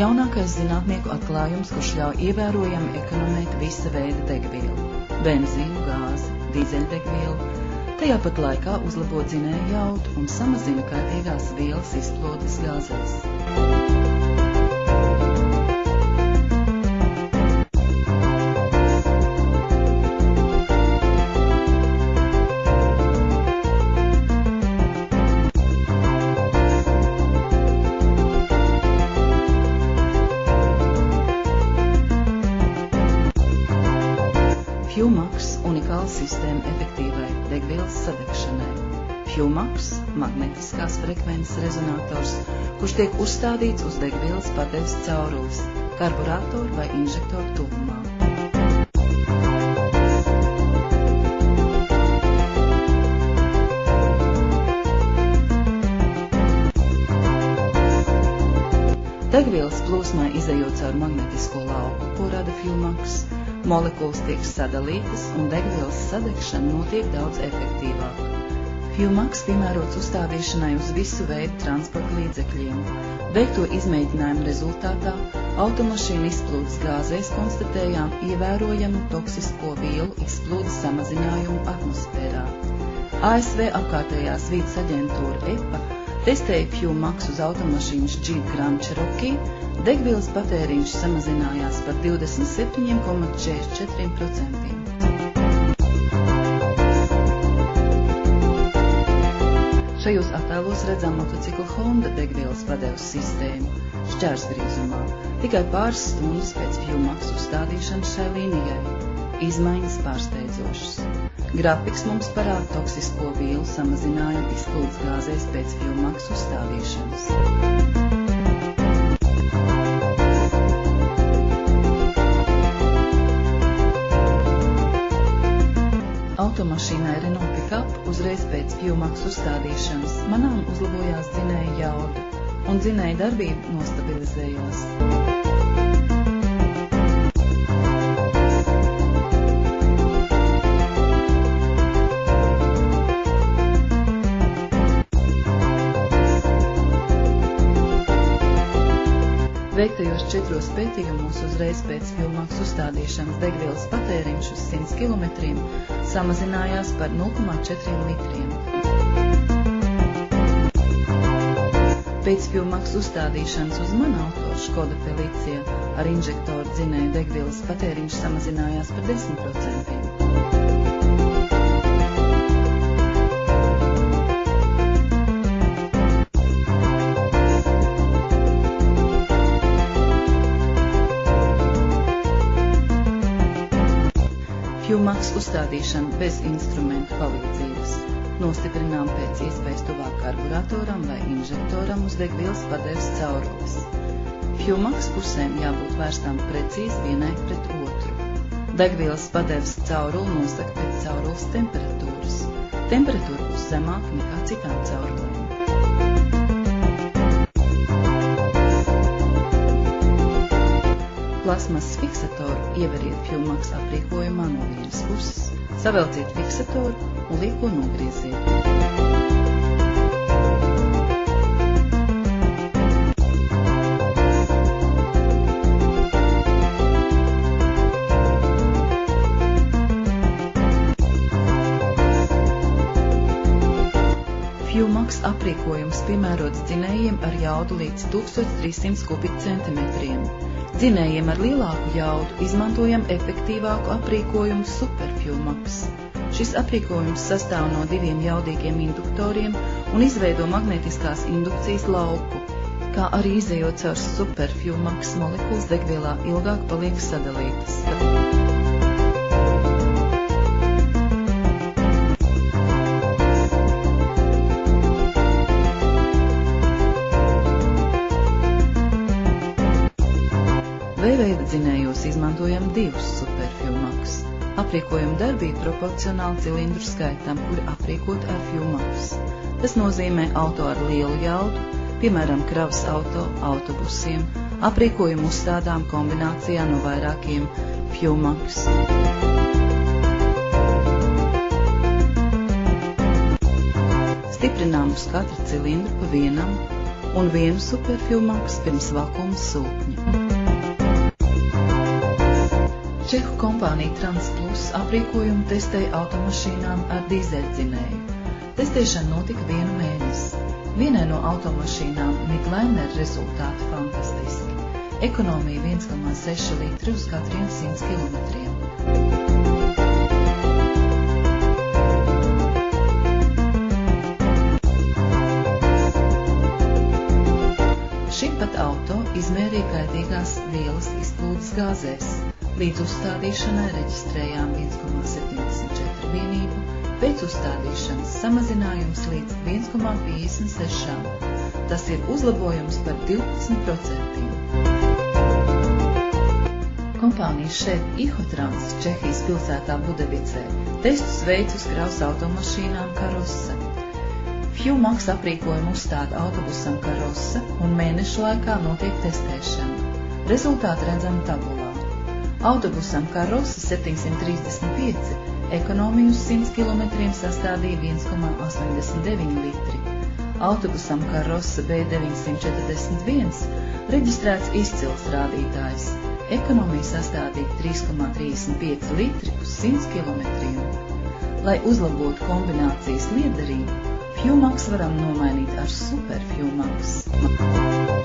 jaunākais zinātnieku atklājums, kurš ļauj ievērojami ekonomēt visa veida degvielu – benzīnu, gāzi, dīzeļdegvielu, tajā pat laikā uzlabo dzinēju jaudu un samazina kaitīgās vielas izplūdes gāzēs. FuelMax – unikāla sistēma efektīvai degvielas sadegšanai. FuelMax – magnetiskās frekvences rezonators, kurš tiek uzstādīts uz degvielas padeves caurules, karburātoru vai inžektoru tuvumā. Degvielas plūsmai izejot caur magnetisko lauku, ko rada FuelMax, molekulas tiek sadalītas un degvielas sadegšana notiek daudz efektīvāk. FuelMax piemērots uzstādīšanai uz visu veidu transporta līdzekļiem. Veikto izmēģinājumu rezultātā automašīnu izplūdes gāzēs konstatējām ievērojamu toksisko vielu izplūdes samazinājumu atmosfērā. ASV apkārtējās vides aģentūra EPA testēja FuelMax uz automašīnas Jeep Grand Cherokee, degvielas patēriņš samazinājās par 27,44%. Šajos attēlos redzam motociklu Honda degvielas padeves sistēmu šķērsgrīzumā, tikai pāris stundas pēc FuelMax uzstādīšanas šai līnijai. Izmaiņas pārsteidzošas. Grafiks mums parāda toksisko vielu samazinājumu izplūdes gāzēs pēc FuelMax uzstādīšanas. Automašīnai Renault Pickup uzreiz pēc FuelMax uzstādīšanas manām uzlabojās dzinēja jauda un dzinēja darbība nostabilizējās. Veiktajos 4 pētījumos uzreiz pēc FuelMax uzstādīšanas degvielas patēriņš uz 100 km samazinājās par 0,4 litriem. Pēc FuelMax uzstādīšanas uz manu auto Škoda Felicia ar inžektoru dzinēju degvielas patēriņš samazinājās par 10%. FuelMax uzstādīšana bez instrumentu palīdzības. Nostiprinām pēc iespējas tuvāk karburatoram vai inžektoram uz degvielas padeves caurules. FuelMax pusēm jābūt vērstām precīzi vienai pret otru. Degvielas padeves cauruli nosaka pēc caurules temperatūras. Temperatūra būs zemāka nekā citām caurulēm. Plasmas fiksatoru ieveriet FuelMax aprīkojumā no vienas puses, savelciet fiksatoru un lieko nogrieziet. FuelMax aprīkojums piemērots dzinējiem ar jaudu līdz 1300 kubikcentimetriem. Dzinējiem ar lielāku jaudu izmantojam efektīvāku aprīkojumu Super FuelMax. Šis aprīkojums sastāv no 2 jaudīgiem induktoriem un izveido magnetiskās indukcijas lauku, kā arī izejot caur Super FuelMax molekulas degvielā ilgāk paliek sadalītas. V-veida dzinējos izmantojam 2 Super FuelMax. Aprīkojuma darbība proporcionāli cilindru skaitam, kuri aprīkot ar FuelMax. Tas nozīmē auto ar lielu jaudu, piemēram, kravas auto, autobusiem, aprīkojumu uzstādām kombinācijā no vairākiem FuelMax. Stiprinām uz katra cilindru pa vienam un 1 superfilmaks pirms vakuuma sūkņa. Čehu kompānija Transplus aprīkojumu testēja automašīnām ar dīzeļdzinēju. Testēšana notika 1 mēnesi. Vienai no automašīnām Midliner rezultāti fantastiski. Ekonomija 1,6 litri uz katriem 100 kilometriem. Šim pat auto izmērīja kaitīgās vielas izplūdes gāzēs. Līdz uzstādīšanai reģistrējām 1,74 vienību, pēc uzstādīšanas samazinājums līdz 1,56. Tas ir uzlabojums par 12%. Kompānija Šed Ihotrans Čehijas pilsētā Budevicē testus veic uz kravas automašīnām Karosa. Fuelmax aprīkojumu uzstāda autobusam Karosa un mēnešu laikā notiek testēšana. Rezultāti redzam tabulā. Autobusam Karosa 735 ekonomiju uz 100 km sastādīja 1,89 litri. Autobusam Karosa B941 reģistrēts izcils rādītājs. Ekonomija sastādīja 3,35 litri uz 100 km. Lai uzlabotu kombinācijas liederību, Fuelmax varam nomainīt ar Super Fuelmax.